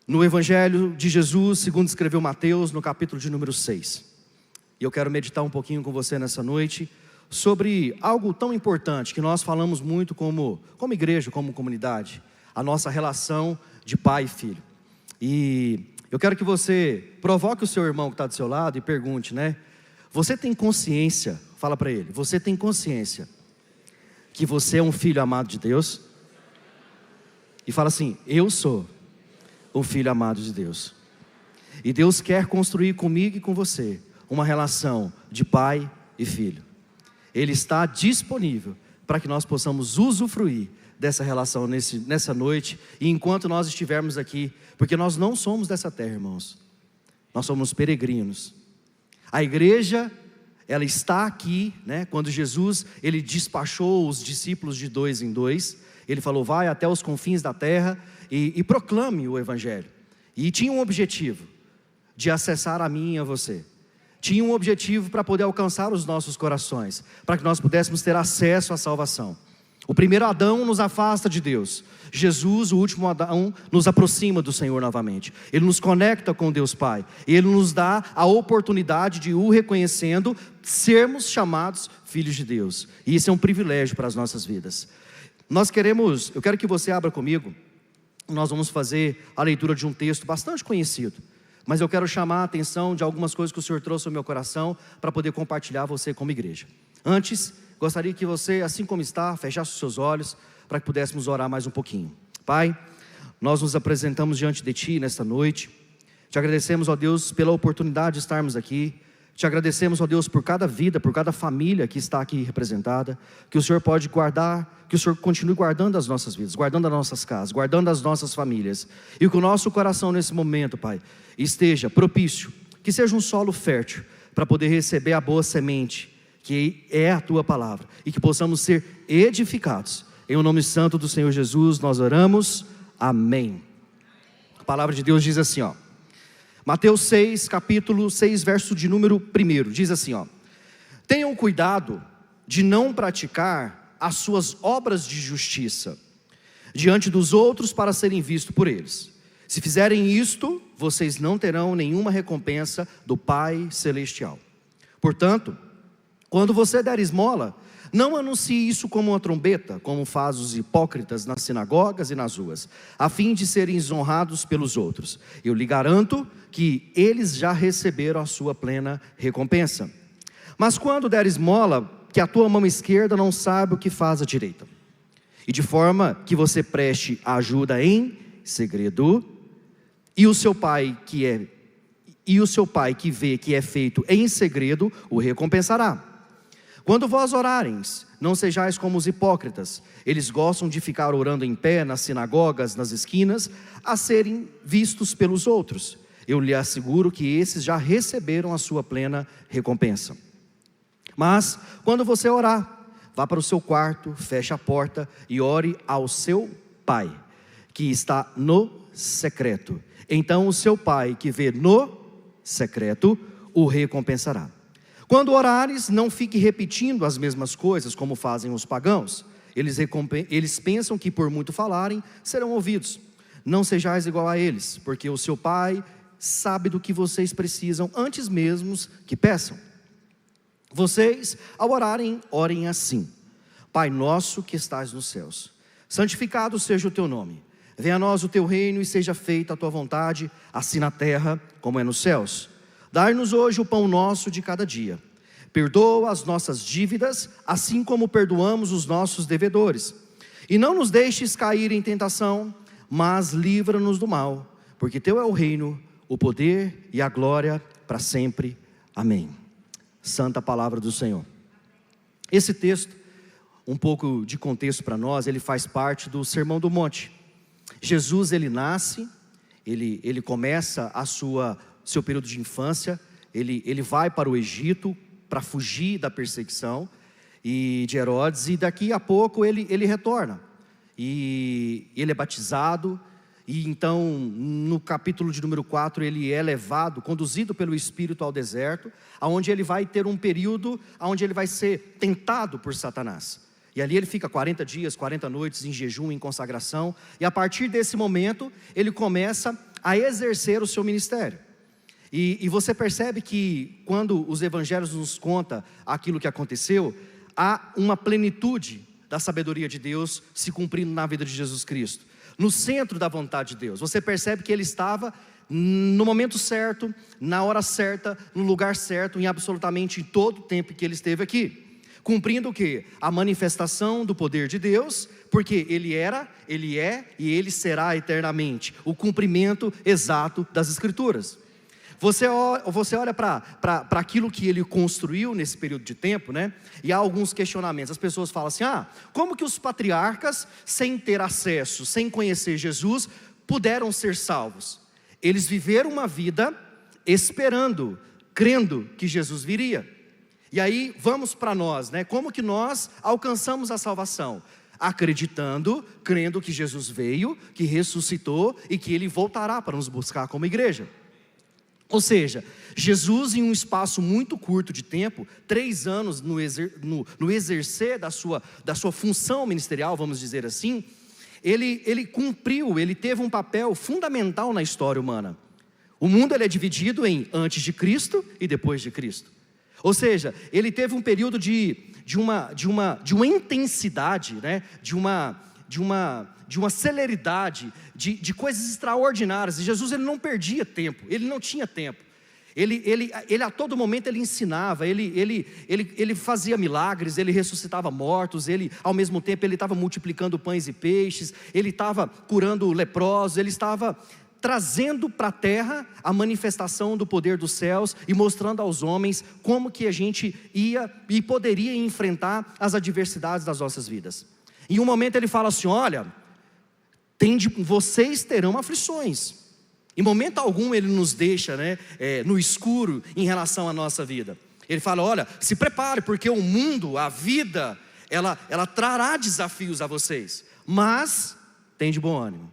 no Evangelho de Jesus, segundo escreveu Mateus, no capítulo de número 6. E eu quero meditar um pouquinho com você nessa noite sobre algo tão importante que nós falamos muito como igreja, como comunidade, a nossa relação de pai e filho. E eu quero que você provoque o seu irmão que está do seu lado e pergunte, você tem consciência, fala para ele, você tem consciência que você é um filho amado de Deus? E fala assim, eu sou um filho amado de Deus. E Deus quer construir comigo e com você uma relação de pai e filho. Ele está disponível para que nós possamos usufruir dessa relação nessa noite e enquanto nós estivermos aqui, porque nós não somos dessa terra, irmãos. Nós somos peregrinos. A igreja, ela está aqui, quando Jesus, ele despachou os discípulos de 2 em 2, ele falou, vai até os confins da terra e proclame o Evangelho. E tinha um objetivo, de acessar a mim e a você. Tinha um objetivo para poder alcançar os nossos corações, para que nós pudéssemos ter acesso à salvação. O primeiro Adão nos afasta de Deus. Jesus, o último Adão, nos aproxima do Senhor novamente. Ele nos conecta com Deus Pai. Ele nos dá a oportunidade de o reconhecendo, sermos chamados filhos de Deus. E isso é um privilégio para as nossas vidas. Eu quero que você abra comigo. Nós vamos fazer a leitura de um texto bastante conhecido. Mas eu quero chamar a atenção de algumas coisas que o Senhor trouxe ao meu coração para poder compartilhar você como igreja. Antes, gostaria que você, assim como está, fechasse os seus olhos para que pudéssemos orar mais um pouquinho. Pai, nós nos apresentamos diante de Ti nesta noite. Te agradecemos, ó Deus, pela oportunidade de estarmos aqui. Te agradecemos, ó Deus, por cada vida, por cada família que está aqui representada. Que o Senhor pode guardar, que o Senhor continue guardando as nossas vidas, guardando as nossas casas, guardando as nossas famílias. E que o nosso coração nesse momento, Pai, esteja propício, que seja um solo fértil para poder receber a boa semente, que é a Tua palavra. E que possamos ser edificados. Em o nome santo do Senhor Jesus nós oramos, amém. A palavra de Deus diz assim, Mateus 6, capítulo 6, verso de número 1, diz assim, tenham cuidado de não praticar as suas obras de justiça diante dos outros para serem vistos por eles. Se fizerem isto, vocês não terão nenhuma recompensa do Pai Celestial. Portanto, quando você der esmola, não anuncie isso como uma trombeta, como faz os hipócritas nas sinagogas e nas ruas, a fim de serem honrados pelos outros. Eu lhe garanto que eles já receberam a sua plena recompensa. Mas quando der esmola, que a tua mão esquerda não saiba o que faz a direita, e de forma que você preste ajuda em segredo, e o seu pai que vê que é feito em segredo, o recompensará. Quando vós orareis, não sejais como os hipócritas. Eles gostam de ficar orando em pé nas sinagogas, nas esquinas, a serem vistos pelos outros. Eu lhe asseguro que esses já receberam a sua plena recompensa. Mas, quando você orar, vá para o seu quarto, feche a porta e ore ao seu Pai, que está no secreto. Então o seu Pai, que vê no secreto, o recompensará. Quando orares, não fique repetindo as mesmas coisas como fazem os pagãos. Eles pensam que por muito falarem, serão ouvidos. Não sejais igual a eles, porque o seu Pai sabe do que vocês precisam antes mesmo que peçam. Vocês, ao orarem, orem assim: Pai nosso que estás nos céus, santificado seja o teu nome. Venha a nós o teu reino e seja feita a tua vontade, assim na terra como é nos céus. Dai-nos hoje o pão nosso de cada dia. Perdoa as nossas dívidas, assim como perdoamos os nossos devedores. E não nos deixes cair em tentação, mas livra-nos do mal, porque teu é o reino, o poder e a glória para sempre. Amém. Santa palavra do Senhor. Esse texto, um pouco de contexto para nós, ele faz parte do Sermão do Monte. Jesus, ele nasce, ele começa seu período de infância, ele vai para o Egito para fugir da perseguição de Herodes, e daqui a pouco ele retorna, e ele é batizado, e então no capítulo de número 4 ele é conduzido pelo Espírito ao deserto, onde ele vai ter um período onde ele vai ser tentado por Satanás. E ali ele fica 40 dias, 40 noites em jejum, em consagração. E a partir desse momento, ele começa a exercer o seu ministério. E você percebe que quando os evangelhos nos contam aquilo que aconteceu, há uma plenitude da sabedoria de Deus se cumprindo na vida de Jesus Cristo, no centro da vontade de Deus. Você percebe que ele estava no momento certo, na hora certa, no lugar certo, em absolutamente todo o tempo que ele esteve aqui, cumprindo o quê? A manifestação do poder de Deus, porque ele era, ele é e ele será eternamente, o cumprimento exato das Escrituras. Você olha para aquilo que ele construiu nesse período de tempo, né? E há alguns questionamentos. As pessoas falam assim: como que os patriarcas, sem ter acesso, sem conhecer Jesus, puderam ser salvos? Eles viveram uma vida esperando, crendo que Jesus viria. E aí vamos para nós, né? Como que nós alcançamos a salvação? Acreditando, crendo que Jesus veio, que ressuscitou e que ele voltará para nos buscar como igreja. Ou seja, Jesus, em um espaço muito curto de tempo, 3 anos no exercer da sua função ministerial, vamos dizer assim, ele cumpriu, ele teve um papel fundamental na história humana. O mundo ele é dividido em antes de Cristo e depois de Cristo. Ou seja, ele teve um período de uma intensidade, né? de uma celeridade, de coisas extraordinárias. E Jesus ele não perdia tempo, ele não tinha tempo. Ele a todo momento ele ensinava, ele fazia milagres, ele ressuscitava mortos, ele ao mesmo tempo ele estava multiplicando pães e peixes, ele estava curando leprosos, ele estava trazendo para a terra a manifestação do poder dos céus e mostrando aos homens como que a gente ia e poderia enfrentar as adversidades das nossas vidas. Em um momento ele fala assim: olha, vocês terão aflições. Em momento algum ele nos deixa, né, no escuro em relação à nossa vida. Ele fala: olha, se prepare, porque o mundo, a vida, ela trará desafios a vocês. Mas tem de bom ânimo,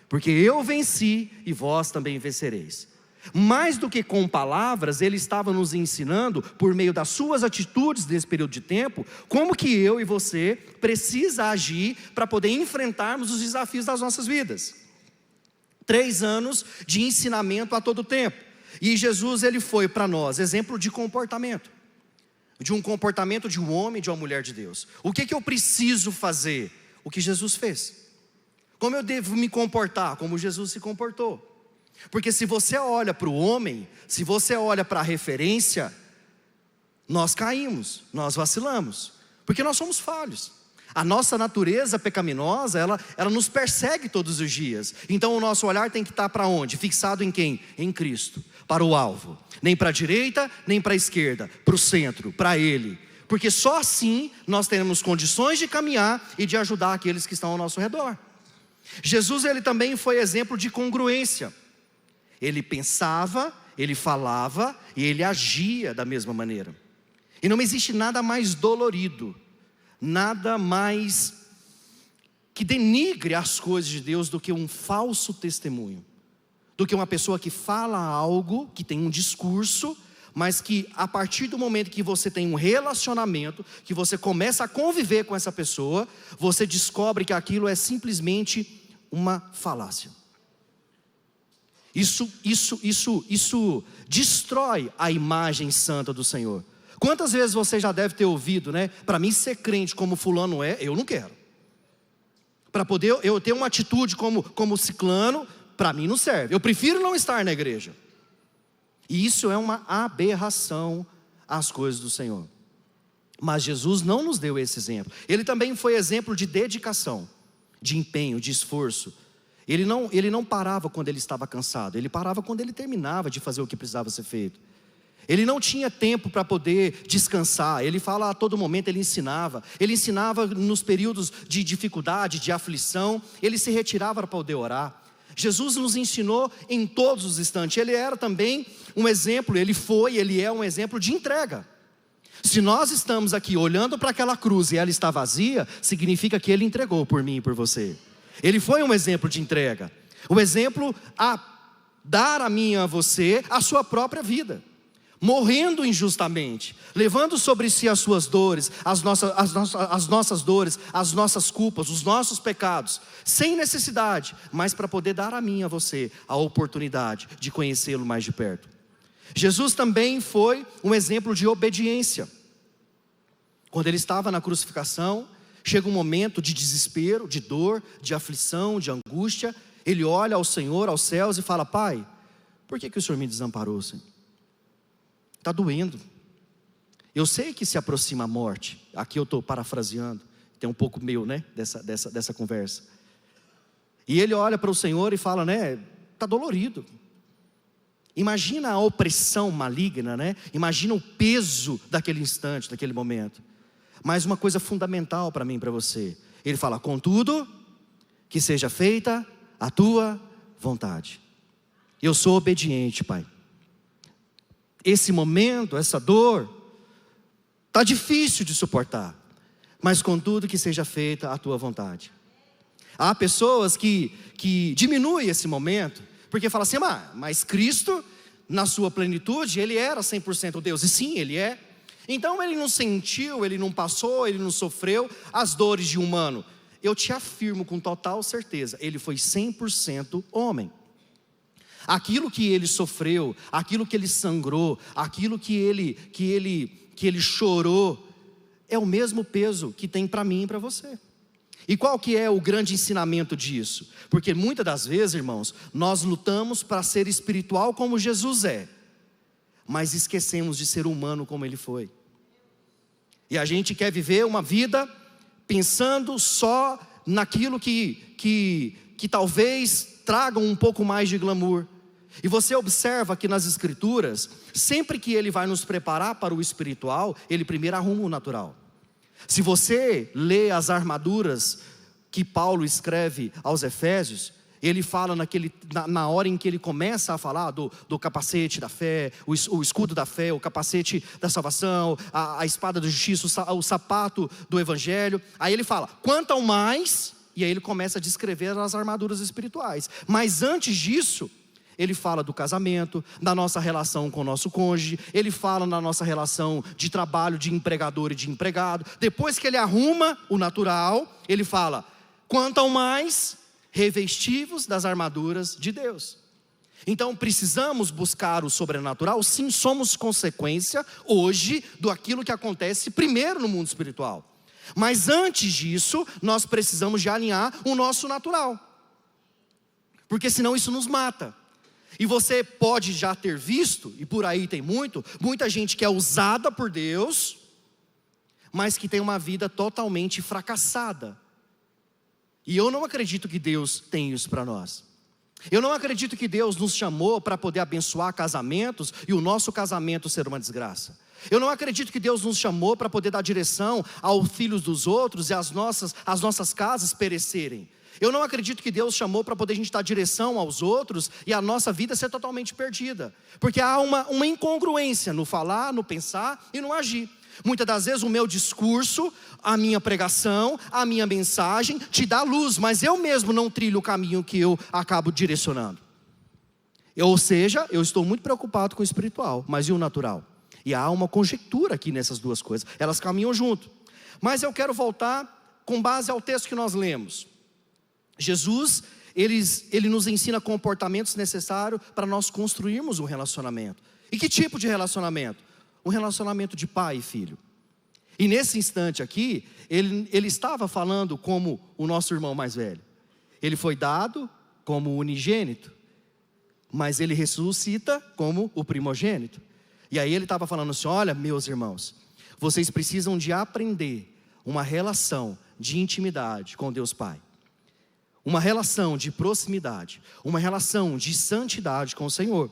porque eu venci e vós também vencereis. Mais do que com palavras, ele estava nos ensinando, por meio das suas atitudes nesse período de tempo, como que eu e você precisa agir para poder enfrentarmos os desafios das nossas vidas. 3 anos de ensinamento a todo tempo. E Jesus ele foi para nós exemplo de comportamento, de um comportamento de um homem, de uma mulher de Deus. O que eu preciso fazer? O que Jesus fez. Como eu devo me comportar? Como Jesus se comportou. Porque se você olha para o homem, se você olha para a referência, nós caímos, nós vacilamos, porque nós somos falhos. A nossa natureza pecaminosa, ela nos persegue todos os dias. Então o nosso olhar tem que estar para onde? Fixado em quem? Em Cristo, para o alvo. Nem para a direita, nem para a esquerda, para o centro, para Ele. Porque só assim nós teremos condições de caminhar e de ajudar aqueles que estão ao nosso redor. Jesus ele também foi exemplo de congruência. Ele pensava, ele falava e ele agia da mesma maneira. E não existe nada mais dolorido, nada mais que denigre as coisas de Deus do que um falso testemunho, do que uma pessoa que fala algo, que tem um discurso, mas que a partir do momento que você tem um relacionamento, que você começa a conviver com essa pessoa, você descobre que aquilo é simplesmente uma falácia. Isso destrói a imagem santa do Senhor. Quantas vezes você já deve ter ouvido, né? Para mim ser crente como fulano eu não quero. Para poder eu ter uma atitude como ciclano, para mim não serve. Eu prefiro não estar na igreja. E isso é uma aberração às coisas do Senhor. Mas Jesus não nos deu esse exemplo. Ele também foi exemplo de dedicação, de empenho, de esforço. Ele não parava quando ele estava cansado. Ele parava quando ele terminava de fazer o que precisava ser feito. Ele não tinha tempo para poder descansar. Ele fala a todo momento, ele ensinava. Ele ensinava nos períodos de dificuldade, de aflição. Ele se retirava para poder orar. Jesus nos ensinou em todos os instantes. Ele era também um exemplo, ele é um exemplo de entrega. Se nós estamos aqui olhando para aquela cruz e ela está vazia, significa que ele entregou por mim e por você. Ele foi um exemplo de entrega. Um exemplo a dar a mim e a você a sua própria vida. morrendo injustamente, levando sobre si as suas dores, as nossas dores, as nossas culpas, os nossos pecados, sem necessidade, mas para poder dar a mim e a você a oportunidade de conhecê-lo mais de perto. Jesus também foi um exemplo de obediência. Quando ele estava na crucificação, chega um momento de desespero, de dor, de aflição, de angústia. Ele olha ao Senhor, aos céus e fala: Pai, por que o Senhor me desamparou, Senhor? Está doendo. Eu sei que se aproxima a morte. Aqui eu estou parafraseando. Tem um pouco meu, né, dessa conversa. E ele olha para o Senhor e fala, né, está dolorido. Imagina a opressão maligna, né? Imagina o peso daquele instante, daquele momento. Mas uma coisa fundamental para mim e para você. Ele fala: contudo, que seja feita a tua vontade. Eu sou obediente, Pai. Esse momento, essa dor, está difícil de suportar. Mas contudo, que seja feita a tua vontade. Há pessoas que diminuem esse momento, porque falam assim: mas Cristo, na sua plenitude, Ele era 100% Deus. E sim, Ele é. Então Ele não sentiu, Ele não passou, Ele não sofreu as dores de um humano. Eu te afirmo com total certeza, Ele foi 100% homem. Aquilo que Ele sofreu, aquilo que Ele sangrou, aquilo que ele chorou, é o mesmo peso que tem para mim e para você. E qual que é o grande ensinamento disso? Porque muitas das vezes, irmãos, nós lutamos para ser espiritual como Jesus é, mas esquecemos de ser humano como Ele foi. E a gente quer viver uma vida pensando só naquilo que talvez tragam um pouco mais de glamour. E você observa que nas Escrituras, sempre que Ele vai nos preparar para o espiritual, Ele primeiro arruma o natural. Se você lê as armaduras que Paulo escreve aos Efésios, ele fala na hora em que ele começa a falar do capacete da fé, o escudo da fé, o capacete da salvação, a espada da justiça, o sapato do evangelho. Aí ele fala, quanto ao mais, e aí ele começa a descrever as armaduras espirituais. Mas antes disso, ele fala do casamento, da nossa relação com o nosso cônjuge, ele fala na nossa relação de trabalho, de empregador e de empregado. Depois que ele arruma o natural, ele fala, quanto ao mais, revestivos das armaduras de Deus. Então precisamos buscar o sobrenatural. Sim, somos consequência hoje do aquilo que acontece primeiro no mundo espiritual. Mas antes disso, nós precisamos de alinhar o nosso natural, porque senão isso nos mata. E você pode já ter visto, e por aí tem muita gente que é usada por Deus, mas que tem uma vida totalmente fracassada. E eu não acredito que Deus tem isso para nós. Eu não acredito que Deus nos chamou para poder abençoar casamentos e o nosso casamento ser uma desgraça. Eu não acredito que Deus nos chamou para poder dar direção aos filhos dos outros e as nossas casas perecerem. Eu não acredito que Deus chamou para poder a gente dar direção aos outros e a nossa vida ser totalmente perdida. Porque há uma incongruência no falar, no pensar e no agir. Muitas das vezes o meu discurso, a minha pregação, a minha mensagem te dá luz, mas eu mesmo não trilho o caminho que eu acabo direcionando. Ou seja, eu estou muito preocupado com o espiritual, mas e o natural? E há uma conjectura aqui nessas duas coisas, elas caminham junto. Mas eu quero voltar com base ao texto que nós lemos. Jesus, ele nos ensina comportamentos necessários para nós construirmos um relacionamento. E que tipo de relacionamento? Um relacionamento de pai e filho. E nesse instante aqui, ele estava falando como o nosso irmão mais velho. Ele foi dado como unigênito, mas ele ressuscita como o primogênito. E aí ele estava falando assim, olha meus irmãos, vocês precisam de aprender uma relação de intimidade com Deus Pai. Uma relação de proximidade, uma relação de santidade com o Senhor.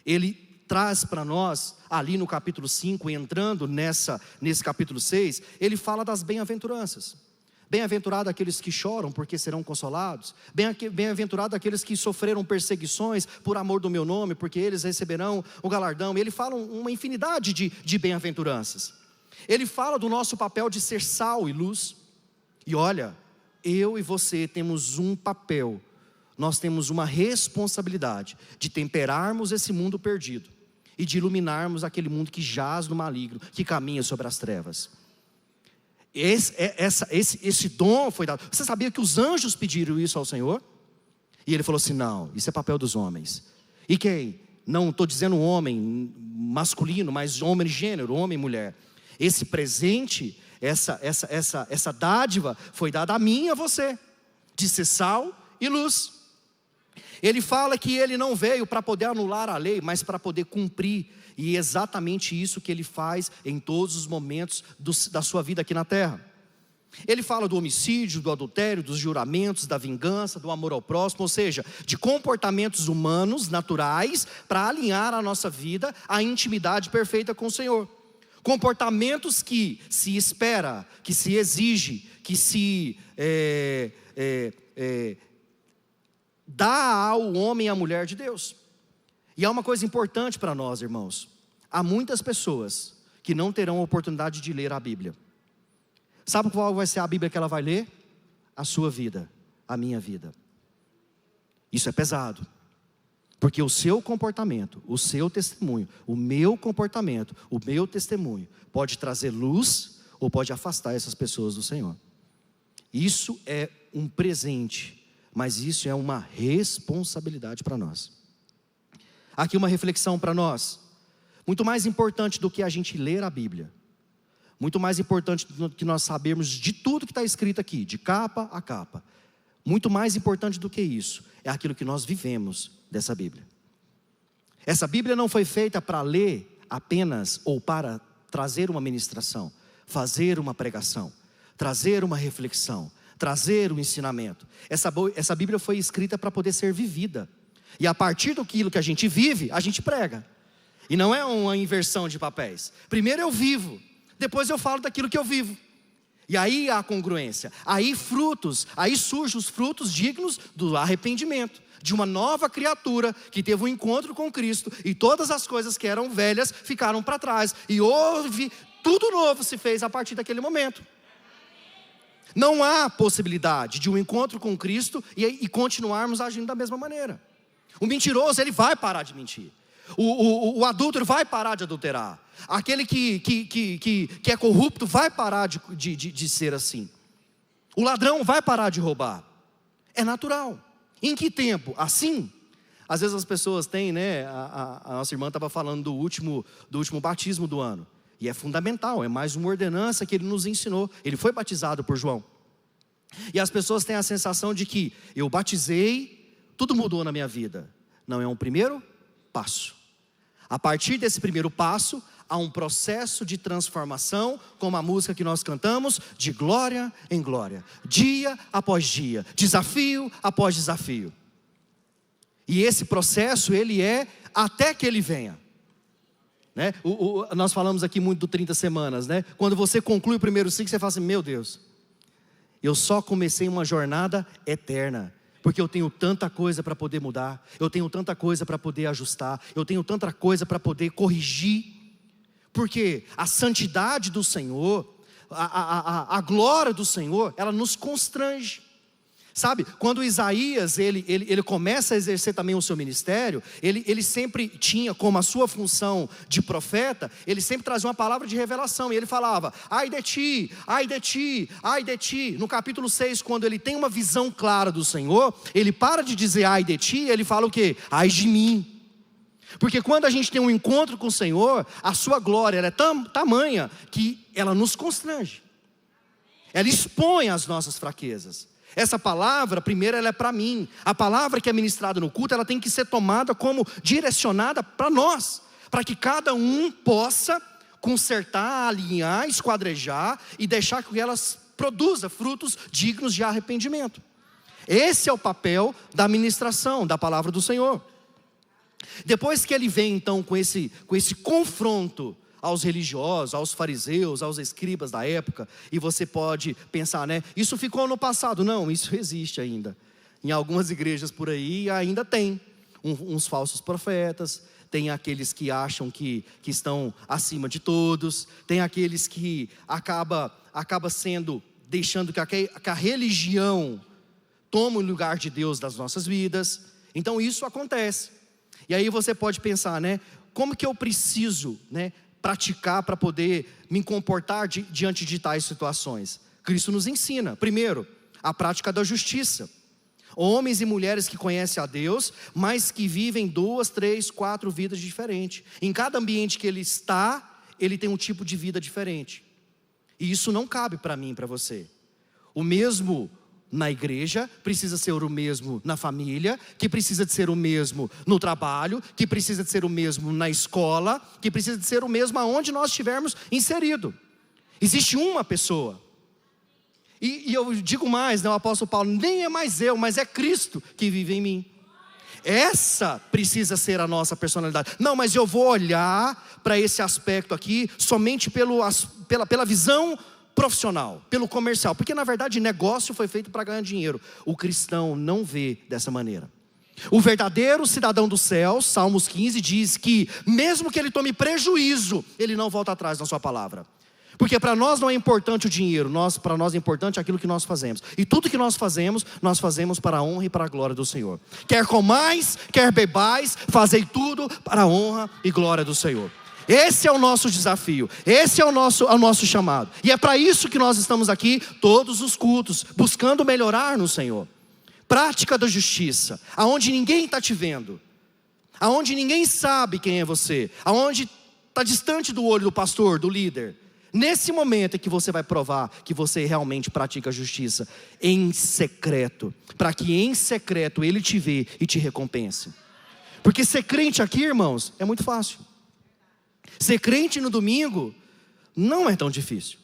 Ele traz para nós, ali no capítulo 5, entrando nesse capítulo 6, ele fala das bem-aventuranças. Bem-aventurado aqueles que choram, porque serão consolados. Bem-aventurado aqueles que sofreram perseguições por amor do meu nome, porque eles receberão o galardão. Ele fala uma infinidade de bem-aventuranças. Ele fala do nosso papel de ser sal e luz. E olha, eu e você temos um papel, nós temos uma responsabilidade de temperarmos esse mundo perdido. e de iluminarmos aquele mundo que jaz no maligno, que caminha sobre as trevas. Esse dom foi dado. Você sabia que os anjos pediram isso ao Senhor? E ele falou assim: não, isso é papel dos homens. E quem? Não estou dizendo homem masculino, mas homem gênero, homem e mulher. Esse presente, essa dádiva foi dada a mim e a você, de ser sal e luz. Ele fala que ele não veio para poder anular a lei, mas para poder cumprir. E é exatamente isso que ele faz em todos os momentos da sua vida aqui na terra. Ele fala do homicídio, do adultério, dos juramentos, da vingança, do amor ao próximo, ou seja, de comportamentos humanos, naturais, para alinhar a nossa vida à intimidade perfeita com o Senhor. Comportamentos que se espera, que se exige, que se dá ao homem e à mulher de Deus. E há uma coisa importante para nós, irmãos. Há muitas pessoas que não terão a oportunidade de ler a Bíblia. Sabe qual vai ser a Bíblia que ela vai ler? A sua vida, a minha vida. Isso é pesado. Porque o seu comportamento, o seu testemunho, o meu comportamento, o meu testemunho, pode trazer luz ou pode afastar essas pessoas do Senhor. Isso é um presente, mas isso é uma responsabilidade para nós. Aqui uma reflexão para nós. Muito mais importante do que a gente ler a Bíblia, muito mais importante do que nós sabermos de tudo que está escrito aqui, de capa a capa. Muito mais importante do que isso, é aquilo que nós vivemos dessa Bíblia. Essa Bíblia não foi feita para ler apenas ou para trazer uma ministração, fazer uma pregação, trazer uma reflexão, trazer um ensinamento. Essa Bíblia foi escrita para poder ser vivida. E a partir daquilo que a gente vive, a gente prega. E não é uma inversão de papéis. Primeiro eu vivo, depois eu falo daquilo que eu vivo. E aí há congruência. Aí surgem os frutos dignos do arrependimento, de uma nova criatura que teve um encontro com Cristo, e todas as coisas que eram velhas ficaram para trás, e tudo novo se fez a partir daquele momento. Não há possibilidade de um encontro com Cristo e continuarmos agindo da mesma maneira. O mentiroso, ele vai parar de mentir. O adúltero vai parar de adulterar. Aquele que é corrupto vai parar de ser assim. O ladrão vai parar de roubar. É natural. Em que tempo? Assim? Às vezes as pessoas têm, né? A nossa irmã estava falando do último batismo do ano. E é fundamental, é mais uma ordenança que ele nos ensinou. Ele foi batizado por João. E as pessoas têm a sensação de que eu batizei, tudo mudou na minha vida. Não, é um primeiro passo. A partir desse primeiro passo, há um processo de transformação, como a música que nós cantamos, de glória em glória, dia após dia, desafio após desafio. E esse processo, ele é até que ele venha. Né? Nós falamos aqui muito do 30 semanas, né? Quando você conclui o primeiro ciclo, você fala assim: meu Deus, eu só comecei uma jornada eterna. Porque eu tenho tanta coisa para poder mudar, eu tenho tanta coisa para poder ajustar, eu tenho tanta coisa para poder corrigir. Porque a santidade do Senhor, a glória do Senhor, ela nos constrange. Sabe, quando Isaías, ele começa a exercer também o seu ministério, ele sempre tinha como a sua função de profeta, ele sempre trazia uma palavra de revelação, e ele falava: ai de ti, ai de ti, ai de ti. No capítulo 6, quando ele tem uma visão clara do Senhor, ele para de dizer ai de ti, ele fala o quê? Ai de mim. Porque quando a gente tem um encontro com o Senhor, a sua glória ela é tamanha que ela nos constrange. Ela expõe as nossas fraquezas. Essa palavra, primeiro, ela é para mim. A palavra que é ministrada no culto, ela tem que ser tomada como direcionada para nós, para que cada um possa consertar, alinhar, esquadrejar e deixar que elas produzam frutos dignos de arrependimento. Esse é o papel da ministração da palavra do Senhor. Depois que ele vem então com esse confronto aos religiosos, aos fariseus, aos escribas da época, e você pode pensar, né? Isso ficou no passado. Não, isso existe ainda. Em algumas igrejas por aí ainda tem uns falsos profetas, tem aqueles que acham que estão acima de todos, tem aqueles que acaba deixando que a religião tome o lugar de Deus das nossas vidas. Então isso acontece. E aí você pode pensar, né? como que eu preciso, né, praticar para poder me comportar diante de tais situações? Cristo nos ensina, primeiro, a prática da justiça. Homens e mulheres que conhecem a Deus, mas que vivem 2, 3, 4 vidas diferentes. Em cada ambiente que ele está, ele tem um tipo de vida diferente. E isso não cabe para mim e para você. O mesmo na igreja precisa ser o mesmo na família, que precisa de ser o mesmo no trabalho, que precisa de ser o mesmo na escola, que precisa de ser o mesmo aonde nós estivermos inserido. Existe uma pessoa. E eu digo mais, né, o apóstolo Paulo, nem é mais eu, mas é Cristo que vive em mim. Essa precisa ser a nossa personalidade. Não, mas eu vou olhar para esse aspecto aqui somente pela visão profissional, pelo comercial. Porque na verdade negócio foi feito para ganhar dinheiro. O cristão não vê dessa maneira. O verdadeiro cidadão do céu, Salmos 15, diz que mesmo que ele tome prejuízo, ele não volta atrás na sua palavra. Porque para nós não é importante o dinheiro, para nós é importante aquilo que nós fazemos. E tudo que nós fazemos para a honra e para a glória do Senhor. Quer comais, quer bebais, fazei tudo para a honra e glória do Senhor. Esse é o nosso desafio, esse é o nosso chamado. E é para isso que nós estamos aqui todos os cultos, buscando melhorar no Senhor. Prática da justiça, aonde ninguém está te vendo, aonde ninguém sabe quem é você, aonde está distante do olho do pastor, do líder. Nesse momento é que você vai provar que você realmente pratica a justiça em secreto, para que em secreto ele te vê e te recompense. Porque ser crente aqui, irmãos, é muito fácil. Ser crente no domingo não é tão difícil.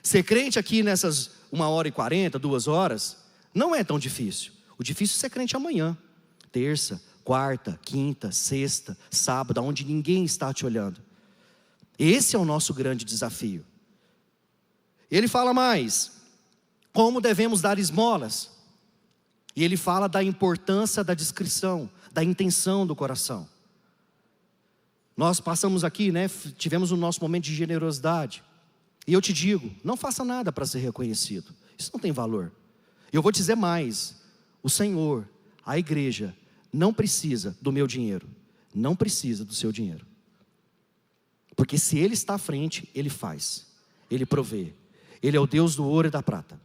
Ser crente aqui nessas 1h40, 2 horas, não é tão difícil. O difícil é ser crente amanhã, terça, quarta, quinta, sexta, sábado, onde ninguém está te olhando. Esse é o nosso grande desafio. Ele fala mais, como devemos dar esmolas. E ele fala da importância da discrição, da intenção do coração. Nós passamos aqui, né, tivemos o nosso momento de generosidade. E eu te digo, não faça nada para ser reconhecido. Isso não tem valor. Eu vou te dizer mais, o Senhor, a igreja, não precisa do meu dinheiro. Não precisa do seu dinheiro. Porque se Ele está à frente, Ele faz, Ele provê. Ele é o Deus do ouro e da prata.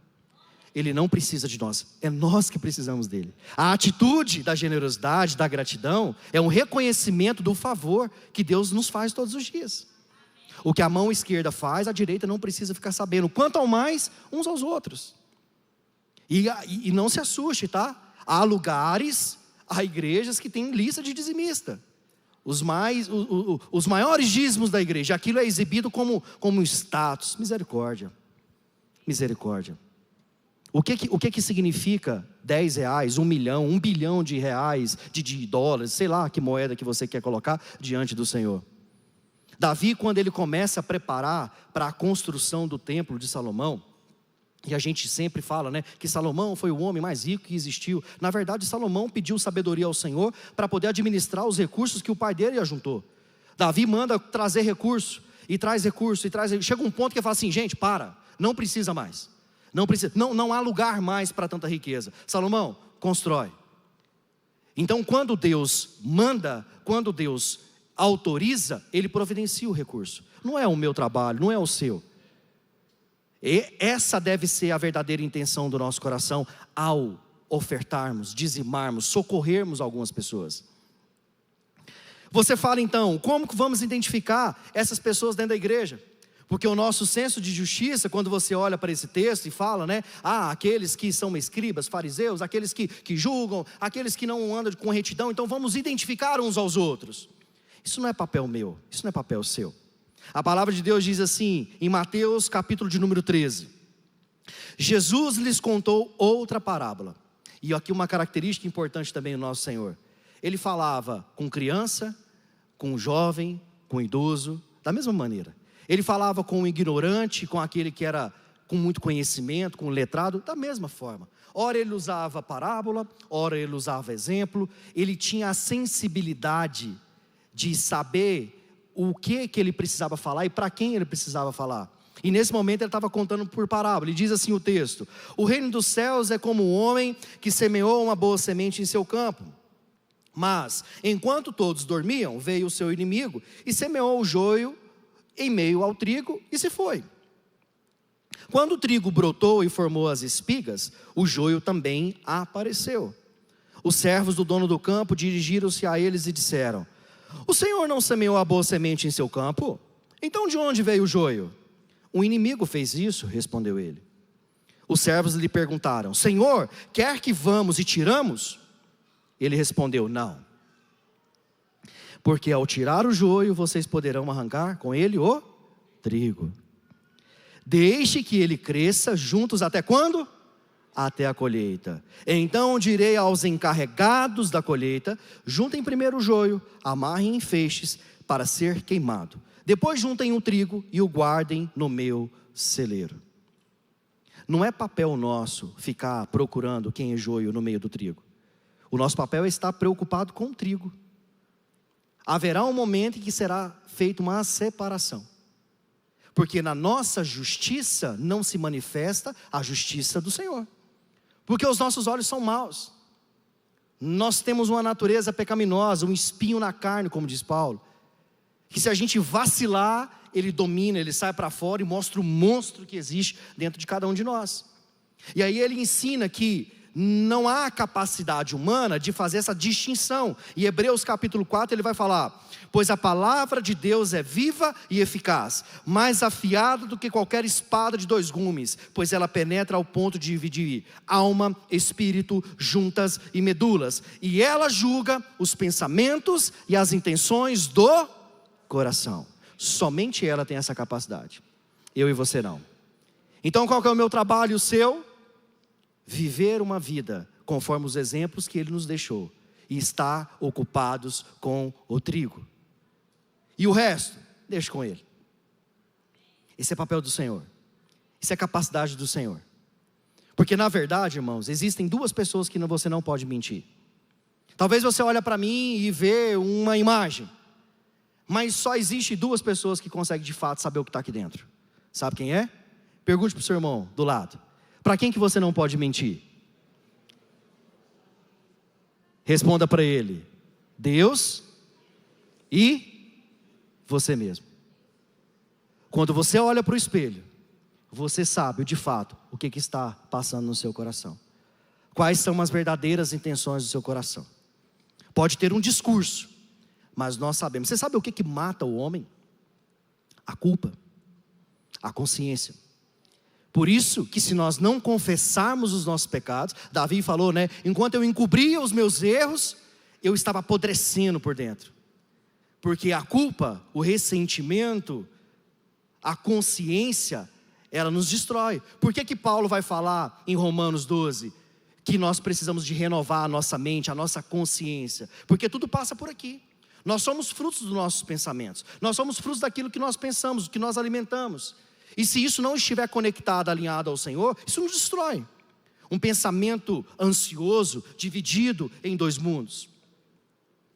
Ele não precisa de nós, é nós que precisamos dele. A atitude da generosidade, da gratidão, é um reconhecimento do favor que Deus nos faz todos os dias. O que a mão esquerda faz, a direita não precisa ficar sabendo. Quanto ao mais, uns aos outros. E não se assuste, tá? Há lugares, há igrejas que têm lista de dizimista. Os maiores dízimos da igreja, aquilo é exibido como status. Misericórdia. Misericórdia. O que significa 10 reais, 1 milhão, 1 bilhão de reais, de dólares, sei lá que moeda que você quer colocar diante do Senhor? Davi, quando ele começa a preparar para a construção do templo de Salomão, e a gente sempre fala, né, que Salomão foi o homem mais rico que existiu. Na verdade, Salomão pediu sabedoria ao Senhor para poder administrar os recursos que o pai dele ajuntou. Davi manda trazer recurso, e traz recurso, chega um ponto que ele fala assim, gente, não precisa mais. Não há lugar mais para tanta riqueza. Salomão, constrói. Então, quando Deus manda, quando Deus autoriza, Ele providencia o recurso. Não é o meu trabalho, não é o seu. E essa deve ser a verdadeira intenção do nosso coração ao ofertarmos, dizimarmos, socorrermos algumas pessoas. Você fala então, como que vamos identificar essas pessoas dentro da igreja? Porque o nosso senso de justiça, quando você olha para esse texto e fala, né? Aqueles que são escribas, fariseus, aqueles que julgam, aqueles que não andam com retidão, então vamos identificar uns aos outros. Isso não é papel meu, isso não é papel seu. A palavra de Deus diz assim, em Mateus capítulo de número 13. Jesus lhes contou outra parábola. E aqui uma característica importante também do nosso Senhor. Ele falava com criança, com jovem, com idoso, da mesma maneira. Ele falava com o ignorante, com aquele que era com muito conhecimento, com o letrado, da mesma forma. Ora ele usava parábola, ora ele usava exemplo. Ele tinha a sensibilidade de saber o que ele precisava falar e para quem ele precisava falar. E nesse momento ele estava contando por parábola. Ele diz assim o texto: o reino dos céus é como um homem que semeou uma boa semente em seu campo. Mas, enquanto todos dormiam, veio o seu inimigo e semeou o joio em meio ao trigo e se foi. Quando o trigo brotou e formou as espigas, o joio também apareceu. Os servos do dono do campo dirigiram-se a eles e disseram: o Senhor não semeou a boa semente em seu campo? Então de onde veio o joio? O inimigo fez isso, respondeu ele. Os servos lhe perguntaram: Senhor, quer que vamos e tiramos? Ele respondeu: não. Porque ao tirar o joio, vocês poderão arrancar com ele o trigo. Deixe que ele cresça juntos até quando? Até a colheita. Então direi aos encarregados da colheita: juntem primeiro o joio, amarrem em feixes para ser queimado. Depois juntem o trigo e o guardem no meu celeiro. Não é papel nosso ficar procurando quem é joio no meio do trigo. O nosso papel é estar preocupado com o trigo. Haverá um momento em que será feita uma separação. Porque na nossa justiça não se manifesta a justiça do Senhor. Porque os nossos olhos são maus. Nós temos uma natureza pecaminosa, um espinho na carne, como diz Paulo. Que se a gente vacilar, ele domina, ele sai para fora e mostra o monstro que existe dentro de cada um de nós. E aí ele ensina que não há capacidade humana de fazer essa distinção. Em Hebreus capítulo 4 ele vai falar: pois a palavra de Deus é viva e eficaz, mais afiada do que qualquer espada de 2 gumes, pois ela penetra ao ponto de dividir alma, espírito, juntas e medulas, e ela julga os pensamentos e as intenções do coração. Somente ela tem essa capacidade, eu e você não. Então qual que é o meu trabalho e o seu? Viver uma vida conforme os exemplos que Ele nos deixou, e estar ocupados com o trigo. E o resto, deixa com Ele. Esse é papel do Senhor. Isso é capacidade do Senhor. Porque na verdade, irmãos, existem 2 pessoas que você não pode mentir. Talvez você olhe para mim e vê uma imagem, mas só existe 2 pessoas que conseguem de fato saber o que está aqui dentro. Sabe quem é? Pergunte para o seu irmão do lado: para quem que você não pode mentir? Responda para ele: Deus e você mesmo. Quando você olha para o espelho, você sabe de fato o que está passando no seu coração. Quais são as verdadeiras intenções do seu coração. Pode ter um discurso, mas nós sabemos. Você sabe o que mata o homem? A culpa, a consciência. Por isso que se nós não confessarmos os nossos pecados, Davi falou, né? Enquanto eu encobria os meus erros, eu estava apodrecendo por dentro. Porque a culpa, o ressentimento, a consciência, ela nos destrói. Por que Paulo vai falar em Romanos 12 que nós precisamos de renovar a nossa mente, a nossa consciência? Porque tudo passa por aqui. Nós somos frutos dos nossos pensamentos. Nós somos frutos daquilo que nós pensamos, do que nós alimentamos. E se isso não estiver conectado, alinhado ao Senhor, isso nos destrói. Um pensamento ansioso, dividido em 2 mundos.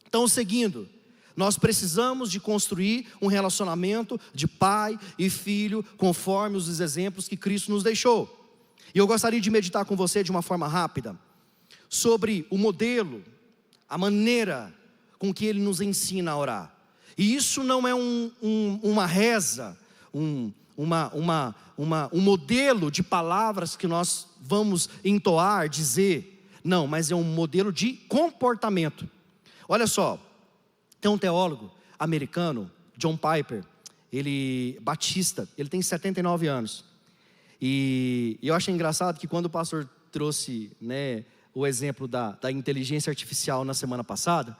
Então, seguindo, nós precisamos de construir um relacionamento de pai e filho, conforme os exemplos que Cristo nos deixou. E eu gostaria de meditar com você de uma forma rápida, sobre o modelo, a maneira com que Ele nos ensina a orar. E isso não é uma reza, um modelo de palavras que nós vamos entoar, dizer. Não, mas é um modelo de comportamento. Olha só, tem um teólogo americano, John Piper, batista, ele tem 79 anos. E eu acho engraçado que quando o pastor trouxe, né, o exemplo da inteligência artificial na semana passada,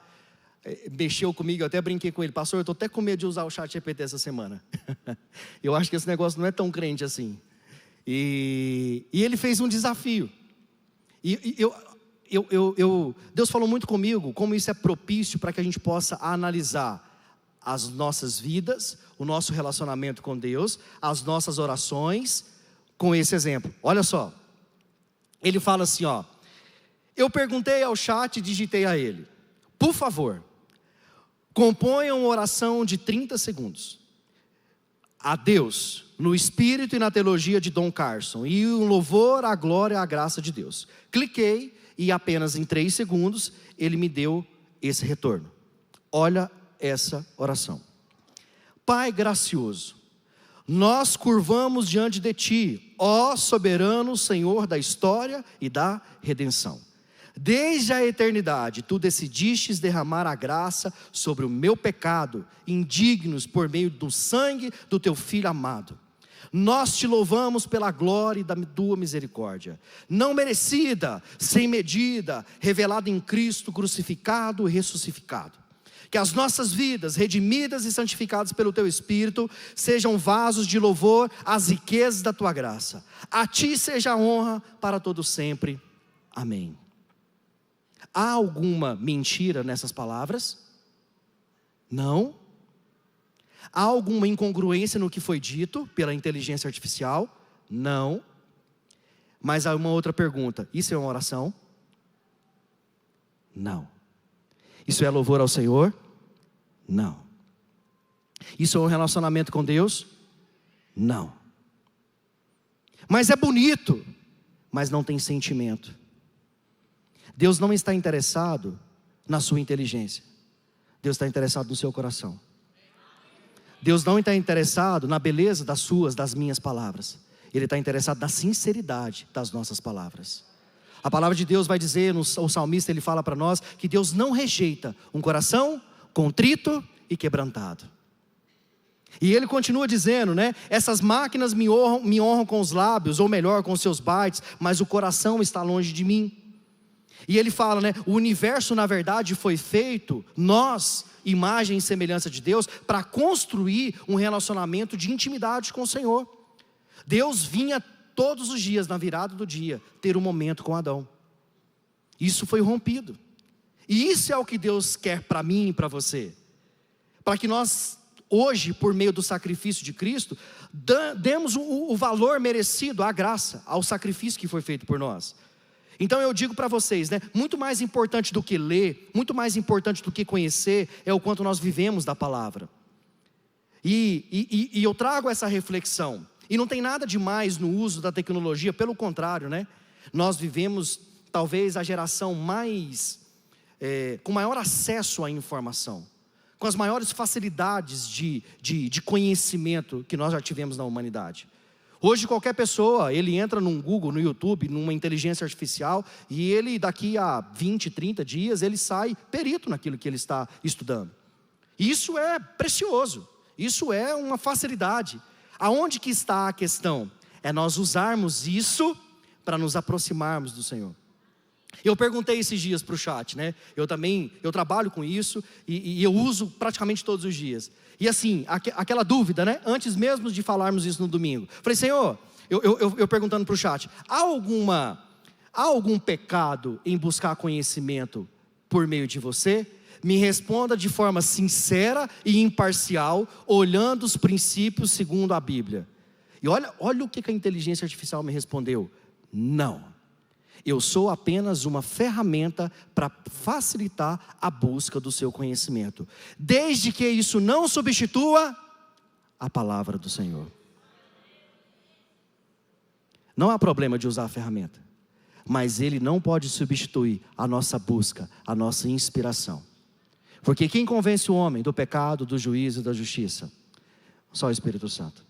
mexeu comigo, eu até brinquei com ele: pastor, eu estou até com medo de usar o ChatGPT essa semana. Eu acho que esse negócio não é tão crente assim. E ele fez um desafio. Deus falou muito comigo, como isso é propício para que a gente possa analisar as nossas vidas, o nosso relacionamento com Deus, as nossas orações, com esse exemplo. Olha só, ele fala assim, ó: eu perguntei ao chat e digitei a ele: por favor, componha uma oração de 30 segundos a Deus, no espírito e na teologia de Don Carson, e um louvor à glória e à graça de Deus. Cliquei e apenas em 3 segundos ele me deu esse retorno. Olha essa oração. Pai gracioso, nós curvamos diante de Ti, ó soberano Senhor da história e da redenção. Desde a eternidade, Tu decidistes derramar a graça sobre o meu pecado, indignos por meio do sangue do Teu Filho amado. Nós Te louvamos pela glória da Tua misericórdia, não merecida, sem medida, revelada em Cristo crucificado e ressuscitado. Que as nossas vidas, redimidas e santificadas pelo Teu Espírito, sejam vasos de louvor às riquezas da Tua graça. A Ti seja a honra para todo sempre. Amém. Há alguma mentira nessas palavras? Não. Há alguma incongruência no que foi dito pela inteligência artificial? Não. Mas há uma outra pergunta: isso é uma oração? Não. Isso é louvor ao Senhor? Não. Isso é um relacionamento com Deus? Não. Mas é bonito, mas não tem sentimento. Deus não está interessado na sua inteligência. Deus está interessado no seu coração. Deus não está interessado na beleza das minhas palavras. Ele está interessado na sinceridade das nossas palavras. A palavra de Deus vai dizer, o salmista ele fala para nós, que Deus não rejeita um coração contrito e quebrantado. E ele continua dizendo, né? Essas máquinas me honram com os lábios, ou melhor, com os seus bytes, mas o coração está longe de mim. E ele fala, né? O universo na verdade foi feito, nós, imagem e semelhança de Deus, para construir um relacionamento de intimidade com o Senhor. Deus vinha todos os dias, na virada do dia, ter um momento com Adão. Isso foi rompido. E isso é o que Deus quer para mim e para você. Para que nós, hoje, por meio do sacrifício de Cristo, demos o valor merecido à graça, ao sacrifício que foi feito por nós. Então eu digo para vocês, né? Muito mais importante do que ler, muito mais importante do que conhecer, é o quanto nós vivemos da palavra. E eu trago essa reflexão. E não tem nada de mais no uso da tecnologia, pelo contrário, né? Nós vivemos talvez a geração com maior acesso à informação, com as maiores facilidades de conhecimento que nós já tivemos na humanidade. Hoje qualquer pessoa, ele entra num Google, no YouTube, numa inteligência artificial, e ele daqui a 20, 30 dias, ele sai perito naquilo que ele está estudando. Isso é precioso, isso é uma facilidade. Aonde que está a questão? É nós usarmos isso para nos aproximarmos do Senhor. Eu perguntei esses dias para o chat, né? Eu trabalho com isso e eu uso praticamente todos os dias. E assim, aquela dúvida, né? Antes mesmo de falarmos isso no domingo. Falei, Senhor, eu perguntando para o chat, há algum pecado em buscar conhecimento por meio de você? Me responda de forma sincera e imparcial, olhando os princípios segundo a Bíblia. E olha o que a inteligência artificial me respondeu. Não. Eu sou apenas uma ferramenta para facilitar a busca do seu conhecimento, desde que isso não substitua a palavra do Senhor. Não há problema de usar a ferramenta, mas ele não pode substituir a nossa busca, a nossa inspiração. Porque quem convence o homem do pecado, do juízo e da justiça? Só o Espírito Santo.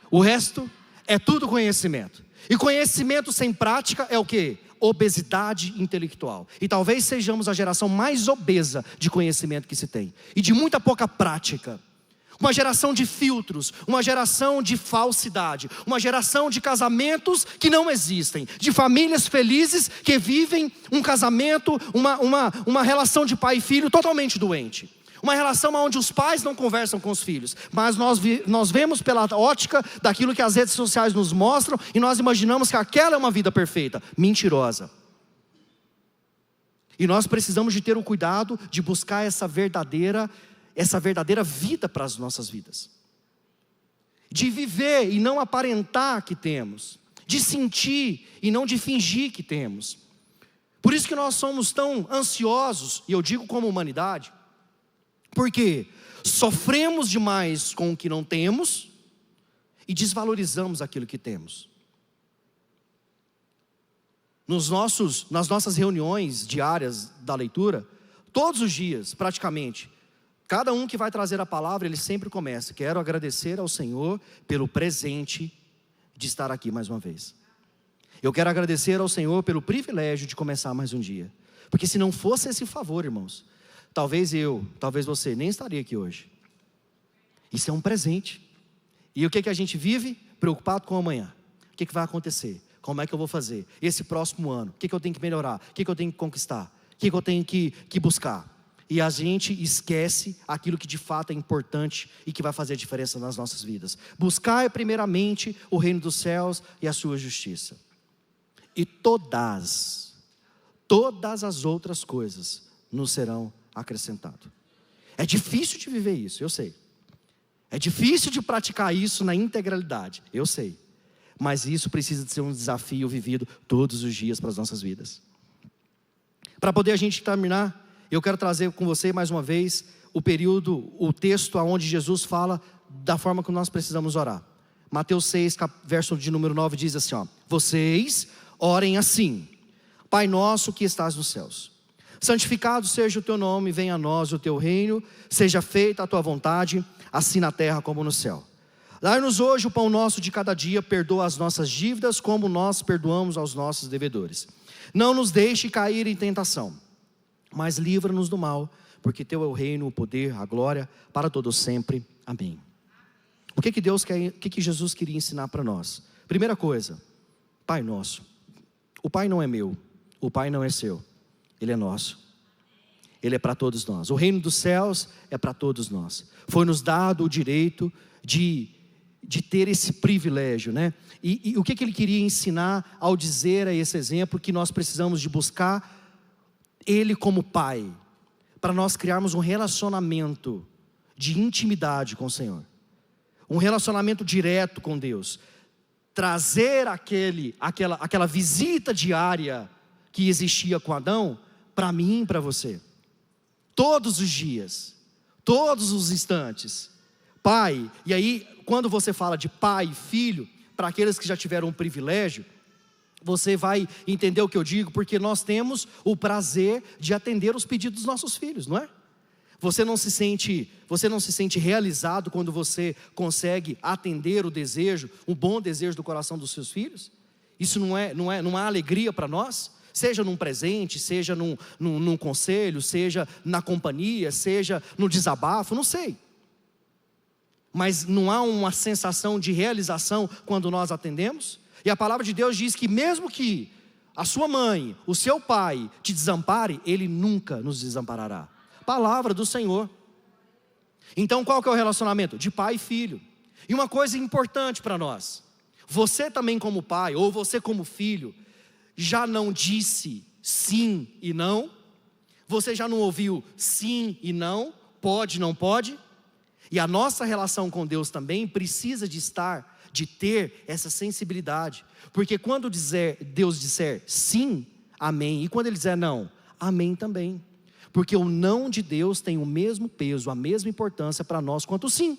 O resto é tudo conhecimento. E conhecimento sem prática é o quê? Obesidade intelectual. E talvez sejamos a geração mais obesa de conhecimento que se tem. E de muita pouca prática. Uma geração de filtros, uma geração de falsidade, uma geração de casamentos que não existem, de famílias felizes que vivem um casamento, uma relação de pai e filho totalmente doente. Uma relação onde os pais não conversam com os filhos, mas nós vemos pela ótica daquilo que as redes sociais nos mostram e nós imaginamos que aquela é uma vida perfeita, mentirosa. E nós precisamos de ter o cuidado de buscar essa verdadeira vida para as nossas vidas. De viver e não aparentar que temos, de sentir e não de fingir que temos. Por isso que nós somos tão ansiosos, e eu digo como humanidade, porque sofremos demais com o que não temos e desvalorizamos aquilo que temos. Nas nossas reuniões diárias da leitura, todos os dias, praticamente, cada um que vai trazer a palavra, ele sempre começa: quero agradecer ao Senhor pelo presente de estar aqui mais uma vez. Eu quero agradecer ao Senhor pelo privilégio de começar mais um dia. Porque se não fosse esse favor, irmãos, talvez você nem estaria aqui hoje. Isso é um presente. E o que a gente vive? Preocupado com o amanhã. O que vai acontecer? Como é que eu vou fazer? Esse próximo ano, o que eu tenho que melhorar? O que eu tenho que conquistar? O que eu tenho que buscar? E a gente esquece aquilo que de fato é importante e que vai fazer a diferença nas nossas vidas. Buscar primeiramente o reino dos céus e a sua justiça. E todas as outras coisas nos serão acrescentadas. É difícil de viver isso, eu sei. É difícil de praticar isso na integralidade, eu sei. Mas isso precisa de ser um desafio vivido todos os dias para as nossas vidas. Para poder a gente terminar, eu quero trazer com você mais uma vez o texto onde Jesus fala da forma que nós precisamos orar. Mateus 6, verso de número 9 diz assim, vocês orem assim: Pai nosso que estás nos céus, santificado seja o teu nome, venha a nós o teu reino, seja feita a tua vontade, assim na terra como no céu. Dai-nos hoje o pão nosso de cada dia, perdoa as nossas dívidas como nós perdoamos aos nossos devedores. Não nos deixe cair em tentação, mas livra-nos do mal, porque teu é o reino, o poder, a glória, para todo sempre. Amém. O que Deus quer, o que Jesus queria ensinar para nós? Primeira coisa, Pai nosso. O Pai não é meu, o Pai não é seu, Ele é nosso. Ele é para todos nós. O reino dos céus é para todos nós. Foi-nos dado o direito de ter esse privilégio, né? E o que Ele queria ensinar ao dizer a esse exemplo? Que nós precisamos de buscar Ele como Pai, para nós criarmos um relacionamento de intimidade com o Senhor, um relacionamento direto com Deus, trazer aquela visita diária que existia com Adão, para mim e para você, todos os dias, todos os instantes. Pai, e aí quando você fala de pai e filho, para aqueles que já tiveram um privilégio, você vai entender o que eu digo, porque nós temos o prazer de atender os pedidos dos nossos filhos, não é? Você não se sente realizado quando você consegue atender o desejo, o bom desejo do coração dos seus filhos? Isso não há alegria para nós? Seja num presente, seja num conselho, seja na companhia, seja no desabafo, não sei. Mas não há uma sensação de realização quando nós atendemos? E a palavra de Deus diz que mesmo que a sua mãe, o seu pai te desampare, Ele nunca nos desamparará. Palavra do Senhor. Então qual que é o relacionamento? De pai e filho. E uma coisa importante para nós: você também como pai, ou você como filho, já não disse sim e não? Você já não ouviu sim e não? Pode, não pode? E a nossa relação com Deus também precisa de ter essa sensibilidade. Porque quando Deus disser sim, amém. E quando Ele dizer não, amém também. Porque o não de Deus tem o mesmo peso, a mesma importância para nós quanto o sim.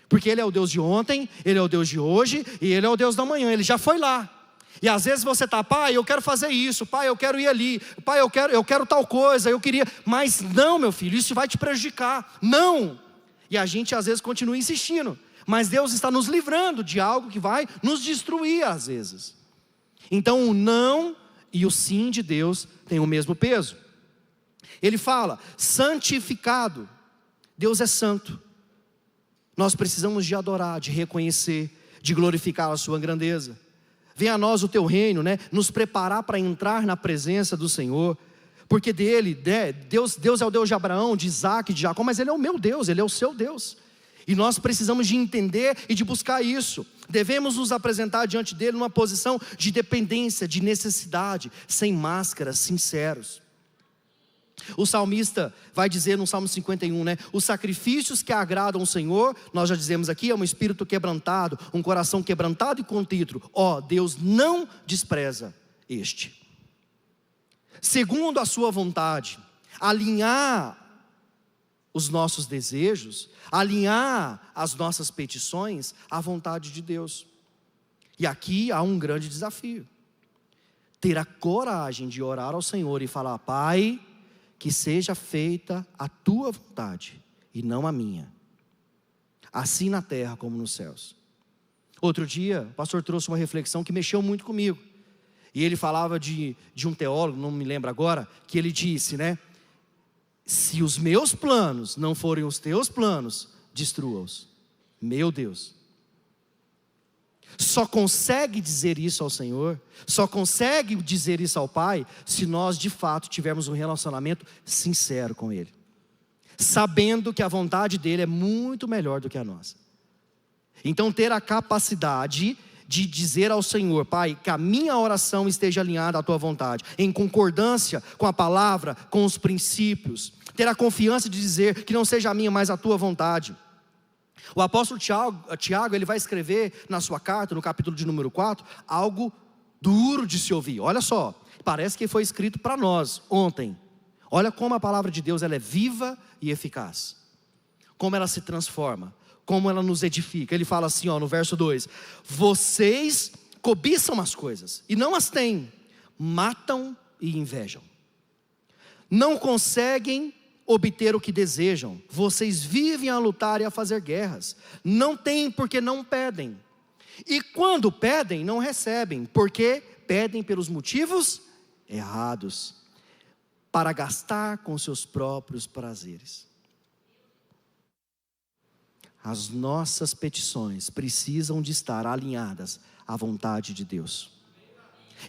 Porque Ele é o Deus de ontem, Ele é o Deus de hoje e Ele é o Deus da manhã. Ele já foi lá. E às vezes você está: pai, eu quero fazer isso, pai, eu quero ir ali, pai, eu quero tal coisa, eu queria. Mas não, meu filho, isso vai te prejudicar. Não. E a gente às vezes continua insistindo. Mas Deus está nos livrando de algo que vai nos destruir às vezes. Então o não e o sim de Deus têm o mesmo peso. Ele fala: santificado. Deus é santo. Nós precisamos de adorar, de reconhecer, de glorificar a sua grandeza. Venha a nós o teu reino, né? Nos preparar para entrar na presença do Senhor. Porque Deus é o Deus de Abraão, de Isaac, de Jacó, mas Ele é o meu Deus, Ele é o seu Deus. E nós precisamos de entender e de buscar isso. Devemos nos apresentar diante dEle numa posição de dependência, de necessidade, sem máscaras, sinceros. O salmista vai dizer no Salmo 51, né? Os sacrifícios que agradam o Senhor, nós já dizemos aqui, é um espírito quebrantado, um coração quebrantado e contrito. Deus não despreza este. Segundo a sua vontade, alinhar os nossos desejos, alinhar as nossas petições à vontade de Deus. E aqui há um grande desafio: ter a coragem de orar ao Senhor e falar: Pai, que seja feita a tua vontade e não a minha, assim na terra como nos céus. Outro dia, o pastor trouxe uma reflexão que mexeu muito comigo. E ele falava de um teólogo, não me lembro agora, que ele disse, né? Se os meus planos não forem os teus planos, destrua-os. Meu Deus. Só consegue dizer isso ao Senhor, só consegue dizer isso ao Pai, se nós de fato tivermos um relacionamento sincero com Ele, sabendo que a vontade dEle é muito melhor do que a nossa. Então ter a capacidade de dizer ao Senhor: Pai, que a minha oração esteja alinhada à Tua vontade, em concordância com a palavra, com os princípios. Ter a confiança de dizer que não seja a minha, mas a Tua vontade. O apóstolo Tiago, ele vai escrever na sua carta, no capítulo de número 4, algo duro de se ouvir. Olha só, parece que foi escrito para nós ontem. Olha como a palavra de Deus, ela é viva e eficaz. Como ela se transforma, como ela nos edifica. Ele fala assim, no verso 2: vocês cobiçam as coisas e não as têm, matam e invejam. Não conseguem obter o que desejam. Vocês vivem a lutar e a fazer guerras. Não têm porque não pedem. E quando pedem, não recebem, porque pedem pelos motivos errados, para gastar com seus próprios prazeres. As nossas petições precisam de estar alinhadas à vontade de Deus.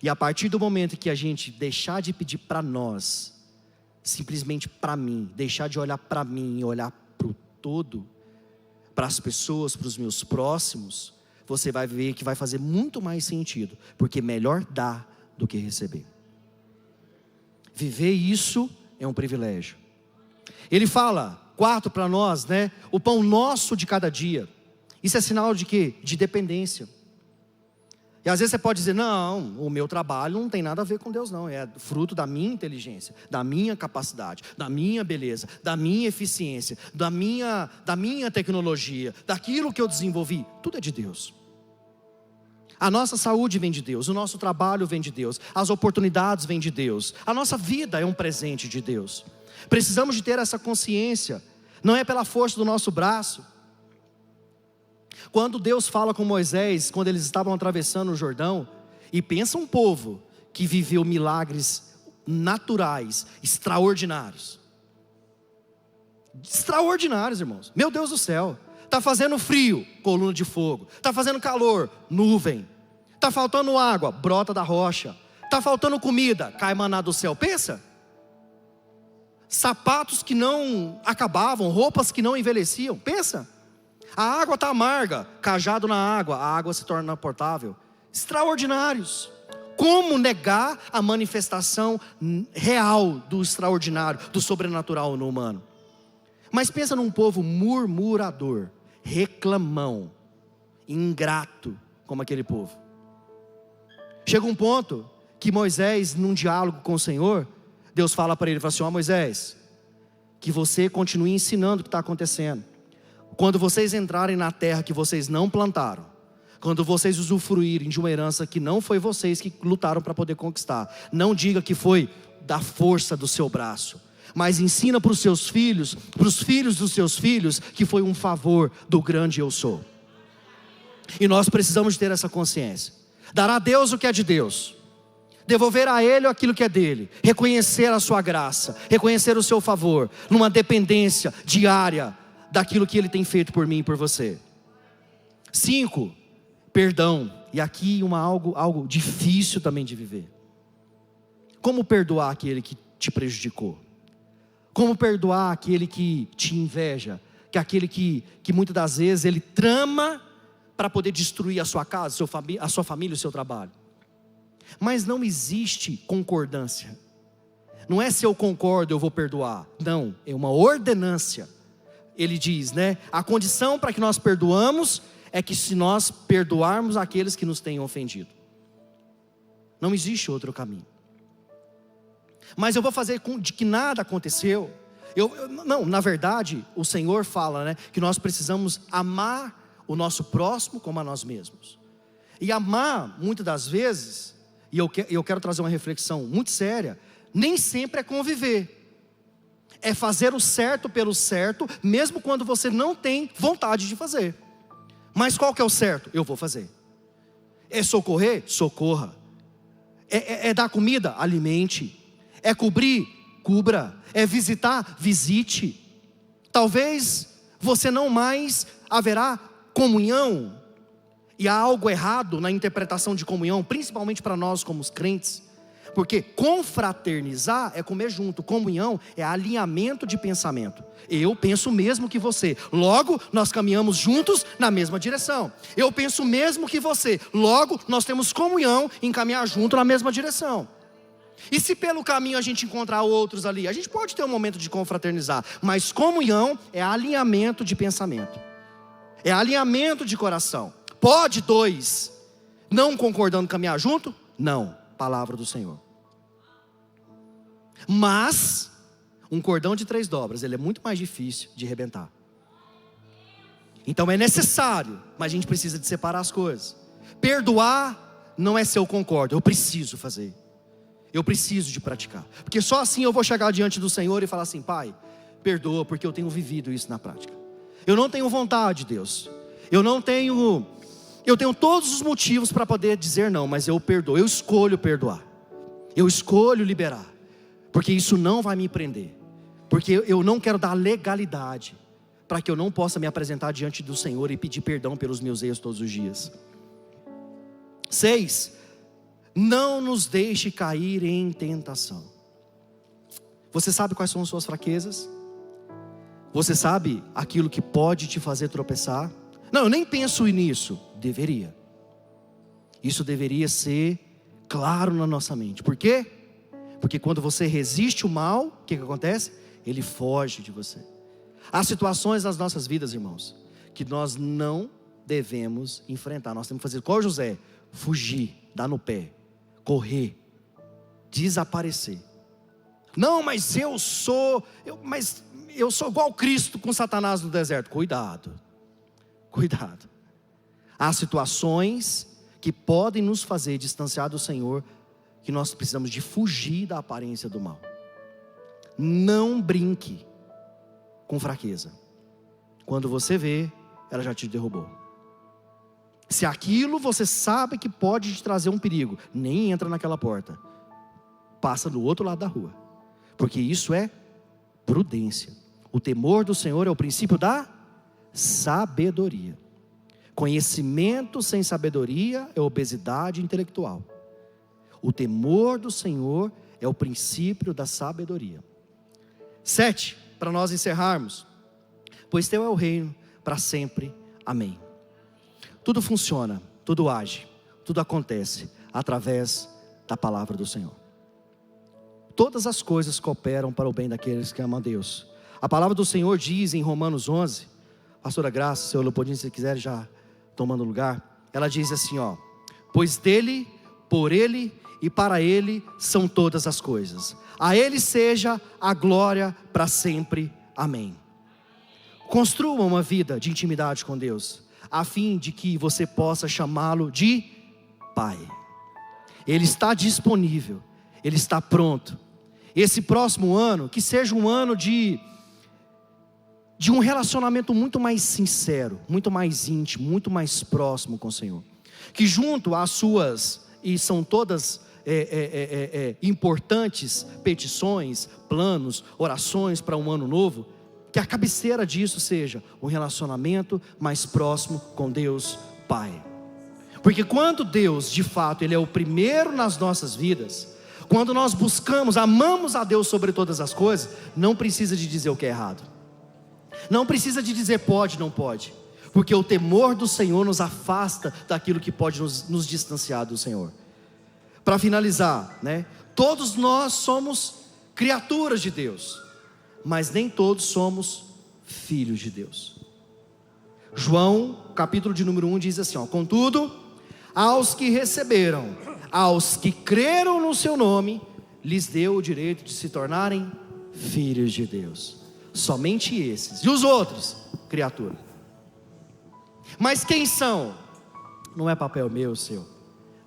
E a partir do momento que a gente deixar de pedir para nós, simplesmente para mim, deixar de olhar para mim e olhar para o todo, para as pessoas, para os meus próximos, você vai ver que vai fazer muito mais sentido, porque melhor dar do que receber. Viver isso é um privilégio. Ele fala, 4 para nós, né? O pão nosso de cada dia. Isso é sinal de quê? De dependência. E às vezes você pode dizer: não, o meu trabalho não tem nada a ver com Deus não, é fruto da minha inteligência, da minha capacidade, da minha beleza, da minha eficiência, da minha tecnologia, daquilo que eu desenvolvi. Tudo é de Deus. A nossa saúde vem de Deus, o nosso trabalho vem de Deus, as oportunidades vêm de Deus, a nossa vida é um presente de Deus. Precisamos de ter essa consciência, não é pela força do nosso braço. Quando Deus fala com Moisés, quando eles estavam atravessando o Jordão, e pensa um povo que viveu milagres naturais, extraordinários. Extraordinários, irmãos. Meu Deus do céu. Está fazendo frio, coluna de fogo. Está fazendo calor, nuvem. Está faltando água, brota da rocha. Está faltando comida, cai maná do céu. Pensa. Sapatos que não acabavam, roupas que não envelheciam. Pensa. A água está amarga, cajado na água, a água se torna potável. Extraordinários. Como negar a manifestação real do extraordinário, do sobrenatural no humano? Mas pensa num povo murmurador, reclamão, ingrato, como aquele povo. Chega um ponto que Moisés, num diálogo com o Senhor, Deus fala para ele, fala assim: Moisés, que você continue ensinando o que está acontecendo. Quando vocês entrarem na terra que vocês não plantaram, quando vocês usufruírem de uma herança que não foi vocês que lutaram para poder conquistar, não diga que foi da força do seu braço, mas ensina para os seus filhos, para os filhos dos seus filhos, que foi um favor do grande eu sou. E nós precisamos ter essa consciência. Dar a Deus o que é de Deus, devolver a Ele aquilo que é dele, reconhecer a sua graça, reconhecer o seu favor, numa dependência diária daquilo que Ele tem feito por mim e por você. 5, perdão. E aqui algo difícil também de viver. Como perdoar aquele que te prejudicou? Como perdoar aquele que te inveja? Que aquele que muitas das vezes ele trama para poder destruir a sua casa, a sua família, o seu trabalho. Mas não existe concordância. Não é se eu concordo eu vou perdoar. Não, é uma ordenância. Ele diz, né? A condição para que nós perdoamos é que se nós perdoarmos aqueles que nos tenham ofendido. Não existe outro caminho. Mas eu vou fazer de que nada aconteceu. Não, na verdade, o Senhor fala, né? Que nós precisamos amar o nosso próximo como a nós mesmos. E amar, muitas das vezes, e eu quero trazer uma reflexão muito séria, nem sempre é conviver. É fazer o certo pelo certo, mesmo quando você não tem vontade de fazer. Mas qual que é o certo? Eu vou fazer. É socorrer? Socorra. É dar comida? Alimente. É cobrir? Cubra. É visitar? Visite. Talvez você não mais haverá comunhão, e há algo errado na interpretação de comunhão, principalmente para nós como os crentes, porque confraternizar é comer junto, comunhão é alinhamento de pensamento. Eu penso o mesmo que você, logo nós caminhamos juntos na mesma direção. Eu penso o mesmo que você, logo nós temos comunhão em caminhar junto na mesma direção. E se pelo caminho a gente encontrar outros ali, a gente pode ter um momento de confraternizar, mas comunhão é alinhamento de pensamento, é alinhamento de coração. Pode dois não concordando caminhar junto? Não, palavra do Senhor. Mas um cordão de 3 dobras, ele é muito mais difícil de arrebentar. Então é necessário, mas a gente precisa de separar as coisas. Perdoar não é se eu concordo, eu preciso fazer. Eu preciso de praticar, porque só assim eu vou chegar diante do Senhor e falar assim: Pai, perdoa, porque eu tenho vivido isso na prática. Eu não tenho vontade, Deus. Eu tenho todos os motivos para poder dizer não, mas eu perdoo. Eu escolho perdoar. Eu escolho liberar, porque isso não vai me prender. Porque eu não quero dar legalidade para que eu não possa me apresentar diante do Senhor e pedir perdão pelos meus erros todos os dias. 6. Não nos deixe cair em tentação. Você sabe quais são as suas fraquezas? Você sabe aquilo que pode te fazer tropeçar? Não, eu nem penso nisso. Deveria. Isso deveria ser claro na nossa mente. Por quê? Porque quando você resiste o mal, o que acontece? Ele foge de você. Há situações nas nossas vidas, irmãos, que nós não devemos enfrentar. Nós temos que fazer igual José: fugir, dar no pé, correr, desaparecer. Não, mas eu sou igual Cristo com Satanás no deserto. Cuidado. Há situações que podem nos fazer distanciar do Senhor, que nós precisamos de fugir da aparência do mal. Não brinque com fraqueza. Quando você vê, ela já te derrubou. Se aquilo você sabe que pode te trazer um perigo, nem entra naquela porta. Passa do outro lado da rua. Porque isso é prudência. O temor do Senhor é o princípio da sabedoria. Conhecimento sem sabedoria é obesidade intelectual. O temor do Senhor é o princípio da sabedoria. 7, para nós encerrarmos. Pois teu é o reino para sempre. Amém. Tudo funciona, tudo age, tudo acontece através da palavra do Senhor. Todas as coisas cooperam para o bem daqueles que amam a Deus. A palavra do Senhor diz em Romanos 11, pastora Graça, senhor Leopoldinho, se quiser já tomando lugar, ela diz assim, pois dele, por ele e para ele são todas as coisas. A ele seja a glória para sempre. Amém. Construa uma vida de intimidade com Deus, a fim de que você possa chamá-lo de Pai. Ele está disponível, Ele está pronto. Esse próximo ano, que seja um ano de um relacionamento muito mais sincero, muito mais íntimo, muito mais próximo com o Senhor. Que junto às suas, e são todas importantes petições, planos, orações para um ano novo, que a cabeceira disso seja um relacionamento mais próximo com Deus Pai. Porque quando Deus, de fato, Ele é o primeiro nas nossas vidas, quando nós buscamos, amamos a Deus sobre todas as coisas, não precisa de dizer o que é errado, não precisa de dizer pode, não pode, porque o temor do Senhor nos afasta daquilo que pode nos distanciar do Senhor. Para finalizar, todos nós somos criaturas de Deus, mas nem todos somos filhos de Deus. João, capítulo de número 1 diz assim, contudo, aos que receberam, aos que creram no seu nome, lhes deu o direito de se tornarem filhos de Deus. Somente esses. E os outros? Criatura. Mas quem são? Não é papel meu, seu.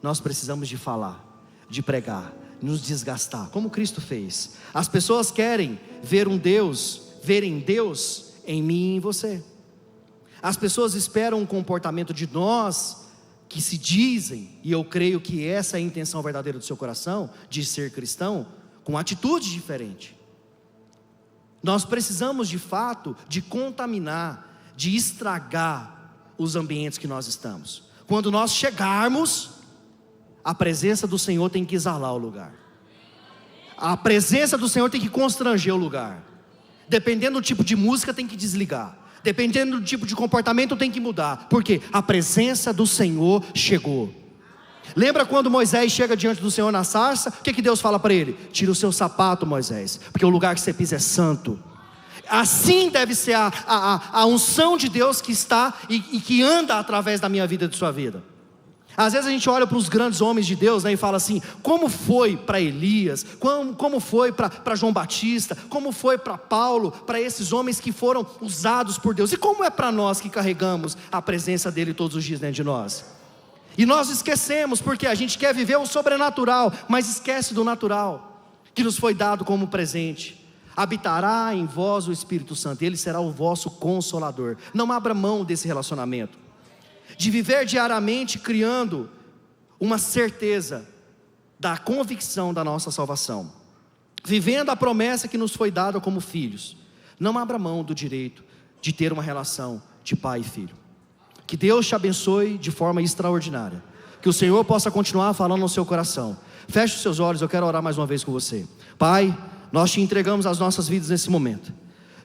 Nós precisamos de falar, de pregar, nos desgastar, como Cristo fez. As pessoas querem verem Deus em mim e em você. As pessoas esperam um comportamento de nós que se dizem, e eu creio que essa é a intenção verdadeira do seu coração, de ser cristão, com atitude diferente. Nós precisamos de fato de contaminar, de estragar os ambientes que nós estamos. Quando nós chegarmos, a presença do Senhor tem que exalar o lugar. A presença do Senhor tem que constranger o lugar. Dependendo do tipo de música, tem que desligar. Dependendo do tipo de comportamento, tem que mudar. Porque a presença do Senhor chegou. Lembra quando Moisés chega diante do Senhor na sarça? O que Deus fala para ele? Tira o seu sapato, Moisés, porque o lugar que você pisa é santo. Assim deve ser a unção de Deus que está e que anda através da minha vida e de sua vida. Às vezes a gente olha para os grandes homens de Deus, né, e fala assim: como foi para Elias, como foi para João Batista, como foi para Paulo, para esses homens que foram usados por Deus, e como é para nós que carregamos a presença dele todos os dias dentro de nós? E nós esquecemos, porque a gente quer viver o sobrenatural, mas esquece do natural, que nos foi dado como presente. Habitará em vós o Espírito Santo, ele será o vosso consolador. Não abra mão desse relacionamento, de viver diariamente criando uma certeza da convicção da nossa salvação, vivendo a promessa que nos foi dada como filhos. Não abra mão do direito de ter uma relação de pai e filho. Que Deus te abençoe de forma extraordinária, que o Senhor possa continuar falando no seu coração. Feche os seus olhos, eu quero orar mais uma vez com você. Pai, nós te entregamos as nossas vidas nesse momento.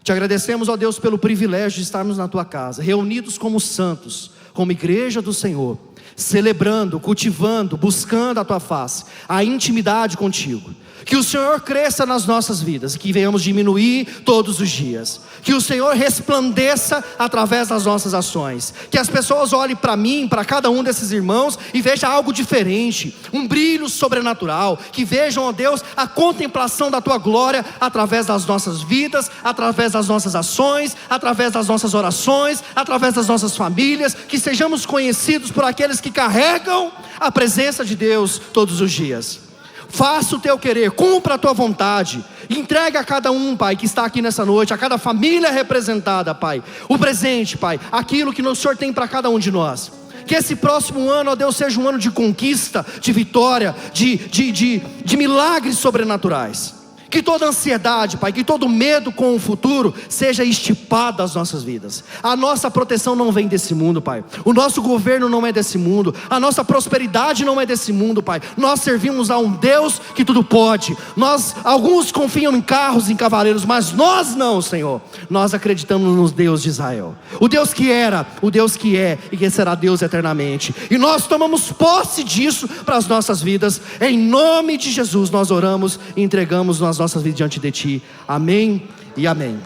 Te agradecemos, ó Deus, pelo privilégio de estarmos na tua casa, reunidos como santos, como igreja do Senhor, celebrando, cultivando, buscando a tua face, a intimidade contigo. Que o Senhor cresça nas nossas vidas, que venhamos diminuir todos os dias. Que o Senhor resplandeça através das nossas ações. Que as pessoas olhem para mim, para cada um desses irmãos, e vejam algo diferente, um brilho sobrenatural. Que vejam, ó Deus, a contemplação da tua glória através das nossas vidas, através das nossas ações, através das nossas orações, através das nossas famílias. Que sejamos conhecidos por aqueles que carregam a presença de Deus todos os dias. Faça o teu querer, cumpra a tua vontade. Entregue a cada um, Pai, que está aqui nessa noite, a cada família representada, Pai, o presente, Pai, aquilo que o Senhor tem para cada um de nós. Que esse próximo ano, ó Deus, seja um ano de conquista, de vitória, de milagres sobrenaturais. Que toda ansiedade, Pai, que todo medo com o futuro seja extirpado das nossas vidas. A nossa proteção não vem desse mundo, Pai. O nosso governo não é desse mundo. A nossa prosperidade não é desse mundo, Pai. Nós servimos a um Deus que tudo pode. Alguns confiam em carros, em cavaleiros, mas nós não, Senhor. Nós acreditamos no Deus de Israel, o Deus que era, o Deus que é e que será Deus eternamente. E nós tomamos posse disso para as nossas vidas. Em nome de Jesus nós oramos e entregamos as nossas vidas diante de Ti. Amém e amém.